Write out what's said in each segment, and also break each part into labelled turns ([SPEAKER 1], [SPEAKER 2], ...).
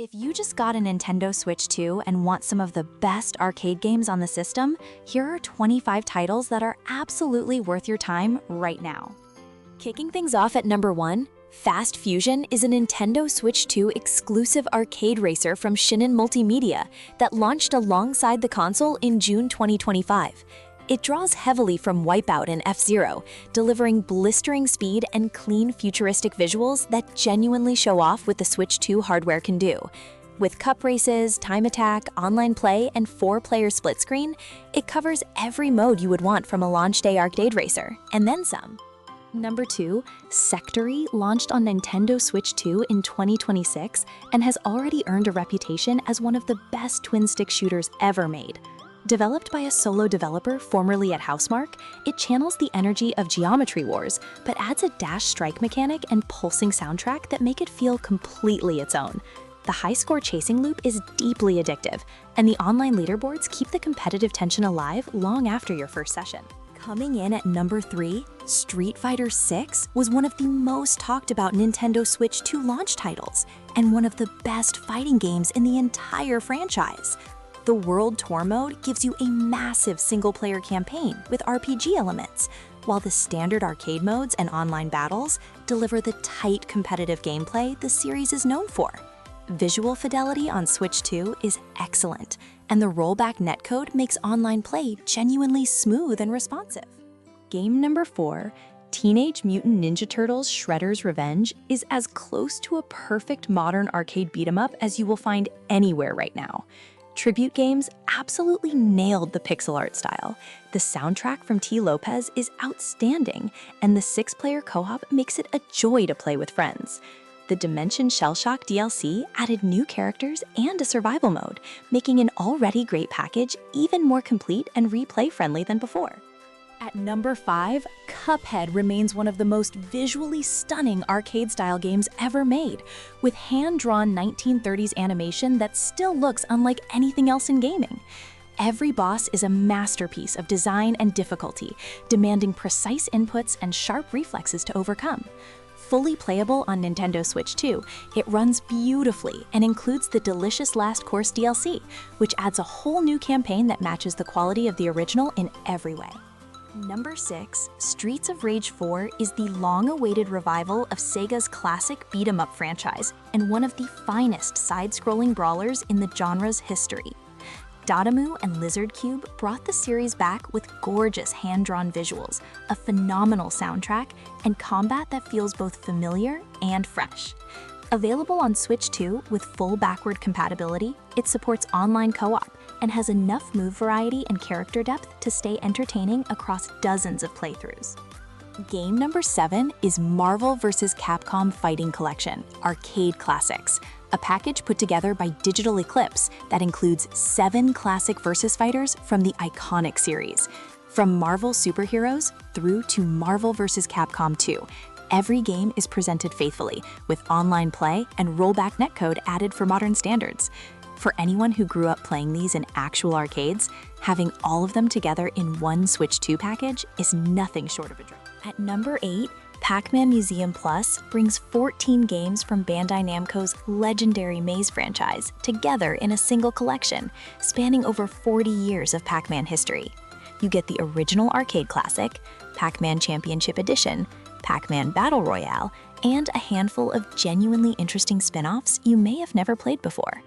[SPEAKER 1] If you just got a Nintendo Switch 2 and want some of the best arcade games on the system, here are 25 titles that are absolutely worth your time right now. Kicking things off at number 1, Fast Fusion is a Nintendo Switch 2 exclusive arcade racer from Shin'en Multimedia that launched alongside the console in June 2025. It draws heavily from Wipeout and F-Zero, delivering blistering speed and clean futuristic visuals that genuinely show off what the Switch 2 hardware can do. With cup races, time attack, online play, and 4-player split screen, it covers every mode you would want from a launch day arcade racer, and then some. Number 2, Sektori launched on Nintendo Switch 2 in 2026 and has already earned a reputation as one of the best twin-stick shooters ever made. Developed by a solo developer formerly at Housemarque, it channels the energy of Geometry Wars, but adds a dash strike mechanic and pulsing soundtrack that make it feel completely its own. The high-score chasing loop is deeply addictive, and the online leaderboards keep the competitive tension alive long after your first session. Coming in at number 3, Street Fighter 6 was one of the most talked about Nintendo Switch 2 launch titles, and one of the best fighting games in the entire franchise. The World Tour mode gives you a massive single-player campaign with RPG elements, while the standard arcade modes and online battles deliver the tight competitive gameplay the series is known for. Visual fidelity on Switch 2 is excellent, and the rollback netcode makes online play genuinely smooth and responsive. Game number 4, Teenage Mutant Ninja Turtles Shredder's Revenge, is as close to a perfect modern arcade beat-em-up as you will find anywhere right now. Tribute Games absolutely nailed the pixel art style. The soundtrack from T. Lopez is outstanding, and the 6-player co-op makes it a joy to play with friends. The Dimension Shellshock DLC added new characters and a survival mode, making an already great package even more complete and replay-friendly than before. At number 5, Cuphead remains one of the most visually stunning arcade-style games ever made, with hand-drawn 1930s animation that still looks unlike anything else in gaming. Every boss is a masterpiece of design and difficulty, demanding precise inputs and sharp reflexes to overcome. Fully playable on Nintendo Switch 2, it runs beautifully and includes the delicious Last Course DLC, which adds a whole new campaign that matches the quality of the original in every way. Number 6, Streets of Rage 4 is the long-awaited revival of Sega's classic beat-em-up franchise and one of the finest side-scrolling brawlers in the genre's history. Dotemu and Lizard Cube brought the series back with gorgeous hand-drawn visuals, a phenomenal soundtrack, and combat that feels both familiar and fresh. Available on Switch 2 with full backward compatibility, it supports online co-op and has enough move variety and character depth to stay entertaining across dozens of playthroughs. Game number 7 is Marvel vs. Capcom Fighting Collection Arcade Classics, a package put together by Digital Eclipse that includes 7 classic versus fighters from the iconic series. From Marvel superheroes through to Marvel vs. Capcom 2, every game is presented faithfully, with online play and rollback netcode added for modern standards. For anyone who grew up playing these in actual arcades, having all of them together in one Switch 2 package is nothing short of a dream. At number 8, Pac-Man Museum Plus brings 14 games from Bandai Namco's legendary Maze franchise together in a single collection, spanning over 40 years of Pac-Man history. You get the original arcade classic, Pac-Man Championship Edition, Pac-Man Battle Royale, and a handful of genuinely interesting spin-offs you may have never played before.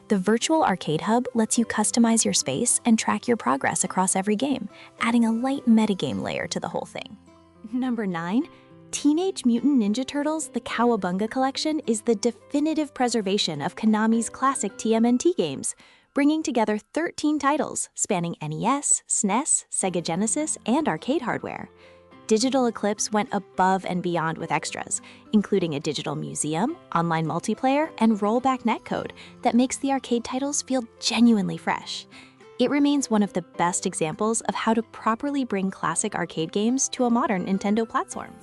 [SPEAKER 1] The virtual arcade hub lets you customize your space and track your progress across every game, adding a light metagame layer to the whole thing. Number 9, Teenage Mutant Ninja Turtles The Cowabunga Collection is the definitive preservation of Konami's classic TMNT games, bringing together 13 titles spanning NES, SNES, Sega Genesis, and arcade hardware. Digital Eclipse went above and beyond with extras, including a digital museum, online multiplayer, and rollback netcode that makes the arcade titles feel genuinely fresh. It remains one of the best examples of how to properly bring classic arcade games to a modern Nintendo platform.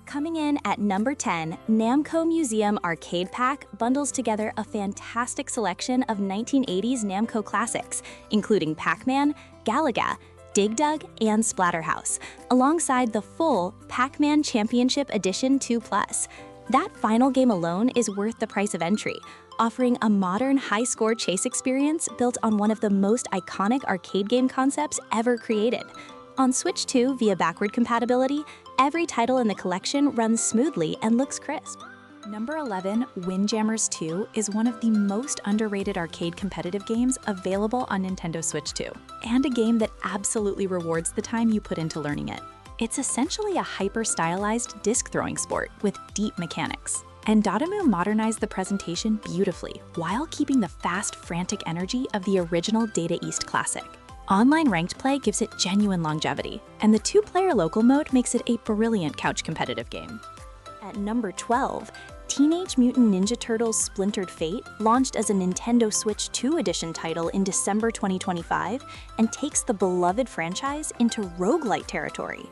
[SPEAKER 1] Coming in at number 10, Namco Museum Arcade Pack bundles together a fantastic selection of 1980s Namco classics, including Pac-Man, Galaga, Dig Dug, and Splatterhouse, alongside the full Pac-Man Championship Edition 2+. That final game alone is worth the price of entry, offering a modern high-score chase experience built on one of the most iconic arcade game concepts ever created. On Switch 2 via backward compatibility, every title in the collection runs smoothly and looks crisp. Number 11, Windjammers 2 is one of the most underrated arcade competitive games available on Nintendo Switch 2, and a game that absolutely rewards the time you put into learning it. It's essentially a hyper-stylized disc-throwing sport with deep mechanics, and Dotemu modernized the presentation beautifully while keeping the fast, frantic energy of the original Data East classic. Online ranked play gives it genuine longevity, and the two-player local mode makes it a brilliant couch competitive game. At number 12, Teenage Mutant Ninja Turtles Splintered Fate launched as a Nintendo Switch 2 edition title in December 2025 and takes the beloved franchise into roguelite territory.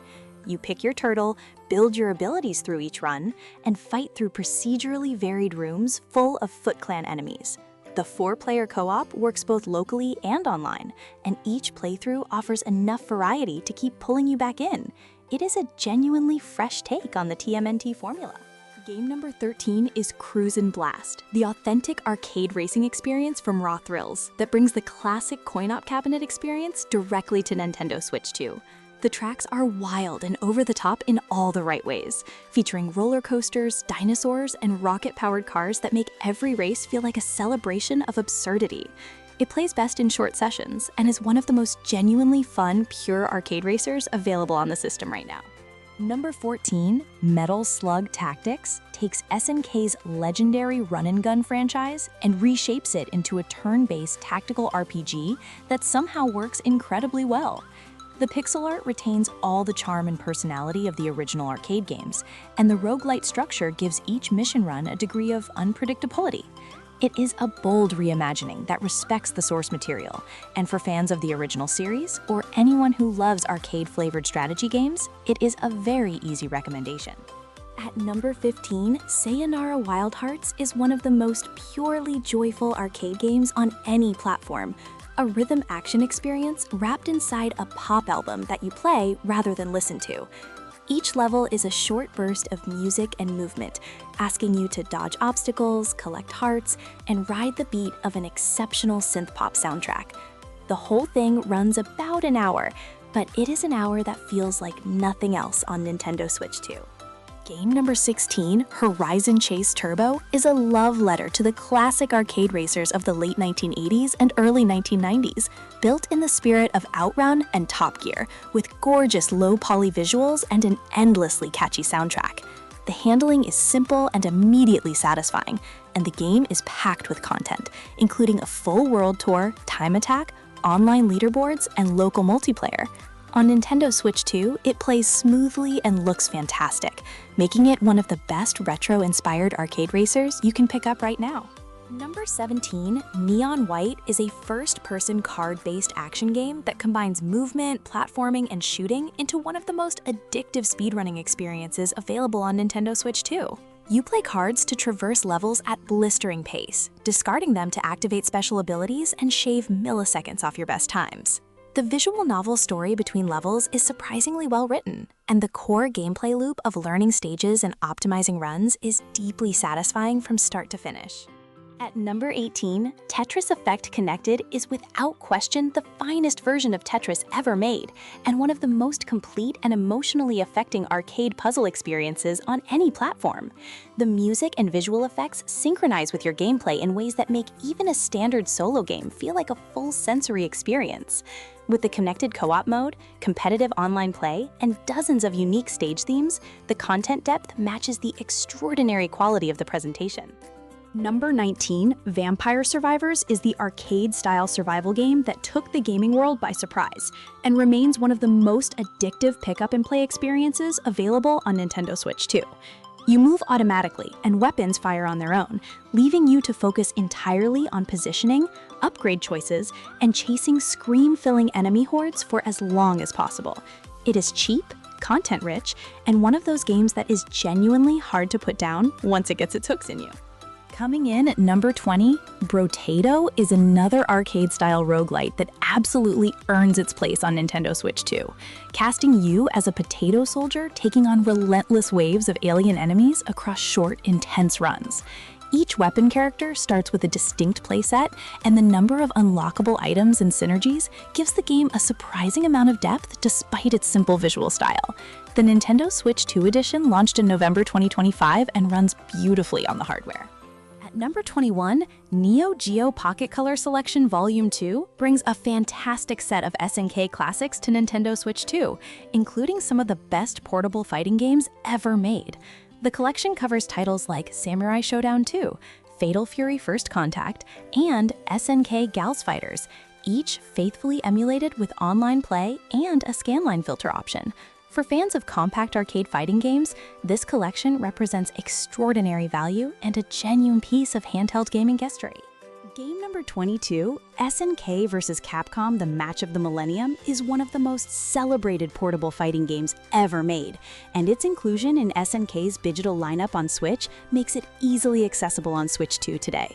[SPEAKER 1] You pick your turtle, build your abilities through each run, and fight through procedurally varied rooms full of Foot Clan enemies. The 4-player co-op works both locally and online, and each playthrough offers enough variety to keep pulling you back in. It is a genuinely fresh take on the TMNT formula. Game number 13 is Cruis'n Blast, the authentic arcade racing experience from Raw Thrills that brings the classic coin-op cabinet experience directly to Nintendo Switch 2. The tracks are wild and over-the-top in all the right ways, featuring roller coasters, dinosaurs, and rocket-powered cars that make every race feel like a celebration of absurdity. It plays best in short sessions and is one of the most genuinely fun, pure arcade racers available on the system right now. Number 14, Metal Slug Tactics, takes SNK's legendary run-and-gun franchise and reshapes it into a turn-based tactical RPG that somehow works incredibly well. The pixel art retains all the charm and personality of the original arcade games, and the roguelite structure gives each mission run a degree of unpredictability. It is a bold reimagining that respects the source material, and for fans of the original series, or anyone who loves arcade-flavored strategy games, it is a very easy recommendation. At number 15, Sayonara Wild Hearts is one of the most purely joyful arcade games on any platform, a rhythm action experience wrapped inside a pop album that you play rather than listen to. Each level is a short burst of music and movement, asking you to dodge obstacles, collect hearts, and ride the beat of an exceptional synth-pop soundtrack. The whole thing runs about an hour, but it is an hour that feels like nothing else on Nintendo Switch 2. Game number 16, Horizon Chase Turbo, is a love letter to the classic arcade racers of the late 1980s and early 1990s, built in the spirit of Outrun and Top Gear, with gorgeous low-poly visuals and an endlessly catchy soundtrack. The handling is simple and immediately satisfying, and the game is packed with content, including a full world tour, time attack, online leaderboards, and local multiplayer. On Nintendo Switch 2, it plays smoothly and looks fantastic, making it one of the best retro-inspired arcade racers you can pick up right now. Number 17, Neon White is a first-person card-based action game that combines movement, platforming, and shooting into one of the most addictive speedrunning experiences available on Nintendo Switch 2. You play cards to traverse levels at blistering pace, discarding them to activate special abilities and shave milliseconds off your best times. The visual novel story between levels is surprisingly well written, and the core gameplay loop of learning stages and optimizing runs is deeply satisfying from start to finish. At number 18, Tetris Effect Connected is without question the finest version of Tetris ever made, and one of the most complete and emotionally affecting arcade puzzle experiences on any platform. The music and visual effects synchronize with your gameplay in ways that make even a standard solo game feel like a full sensory experience. With the connected co-op mode, competitive online play, and dozens of unique stage themes, the content depth matches the extraordinary quality of the presentation. Number 19, Vampire Survivors is the arcade-style survival game that took the gaming world by surprise and remains one of the most addictive pick-up-and-play experiences available on Nintendo Switch 2. You move automatically, and weapons fire on their own, leaving you to focus entirely on positioning, upgrade choices, and chasing scream-filling enemy hordes for as long as possible. It is cheap, content-rich, and one of those games that is genuinely hard to put down once it gets its hooks in you. Coming in at number 20, Brotato is another arcade-style roguelite that absolutely earns its place on Nintendo Switch 2, casting you as a potato soldier taking on relentless waves of alien enemies across short, intense runs.
[SPEAKER 2] Each weapon character starts with a distinct playset, and the number of unlockable items and synergies gives the game a surprising amount of depth despite its simple visual style. The Nintendo Switch 2 edition launched in November 2025 and runs beautifully on the hardware. At number 21, Neo Geo Pocket Color Selection Volume 2 brings a fantastic set of SNK classics to Nintendo Switch 2, including some of the best portable fighting games ever made. The collection covers titles like Samurai Showdown 2, Fatal Fury First Contact, and SNK Gals Fighters, each faithfully emulated with online play and a scanline filter option. For fans of compact arcade fighting games, this collection represents extraordinary value and a genuine piece of handheld gaming history. Game number 22, SNK vs. Capcom The Match of the Millennium, is one of the most celebrated portable fighting games ever made, and its inclusion in SNK's digital lineup on Switch makes it easily accessible on Switch 2 today.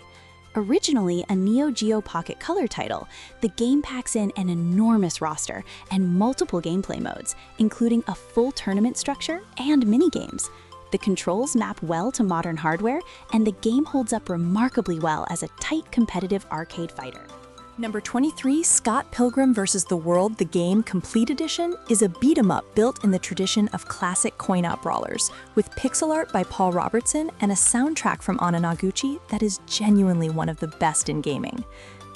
[SPEAKER 2] Originally a Neo Geo Pocket Color title, the game packs in an enormous roster and multiple gameplay modes, including a full tournament structure and minigames. The controls map well to modern hardware, and the game holds up remarkably well as a tight competitive arcade fighter. Number 23, Scott Pilgrim vs. the World The Game Complete Edition is a beat-em-up built in the tradition of classic coin-op brawlers, with pixel art by Paul Robertson and a soundtrack from Ananaguchi that is genuinely one of the best in gaming.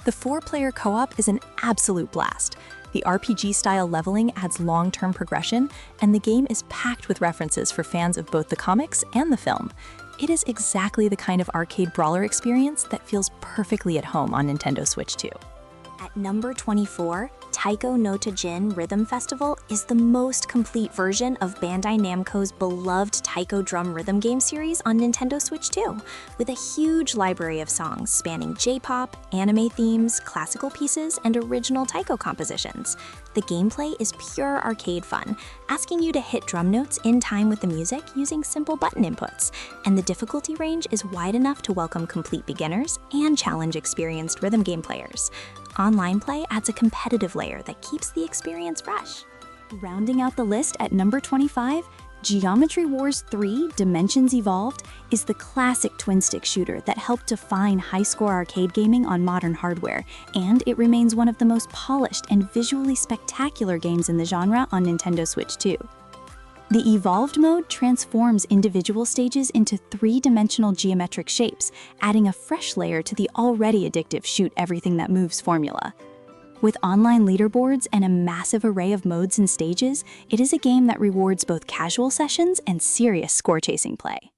[SPEAKER 2] The 4-player co-op is an absolute blast. The RPG-style leveling adds long-term progression, and the game is packed with references for fans of both the comics and the film. It is exactly the kind of arcade brawler experience that feels perfectly at home on Nintendo Switch 2.
[SPEAKER 1] At number 24, Taiko no Tajin Rhythm Festival is the most complete version of Bandai Namco's beloved Taiko drum rhythm game series on Nintendo Switch 2, with a huge library of songs spanning J-pop, anime themes, classical pieces, and original taiko compositions. The gameplay is pure arcade fun, asking you to hit drum notes in time with the music using simple button inputs, and the difficulty range is wide enough to welcome complete beginners and challenge experienced rhythm game players. Online play adds a competitive layer that keeps the experience fresh. Rounding out the list at number 25, Geometry Wars 3 Dimensions Evolved is the classic twin-stick shooter that helped define high-score arcade gaming on modern hardware, and it remains one of the most polished and visually spectacular games in the genre on Nintendo Switch 2. The Evolved mode transforms individual stages into three-dimensional geometric shapes, adding a fresh layer to the already addictive shoot everything that moves formula. With online leaderboards and a massive array of modes and stages, it is a game that rewards both casual sessions and serious score-chasing play.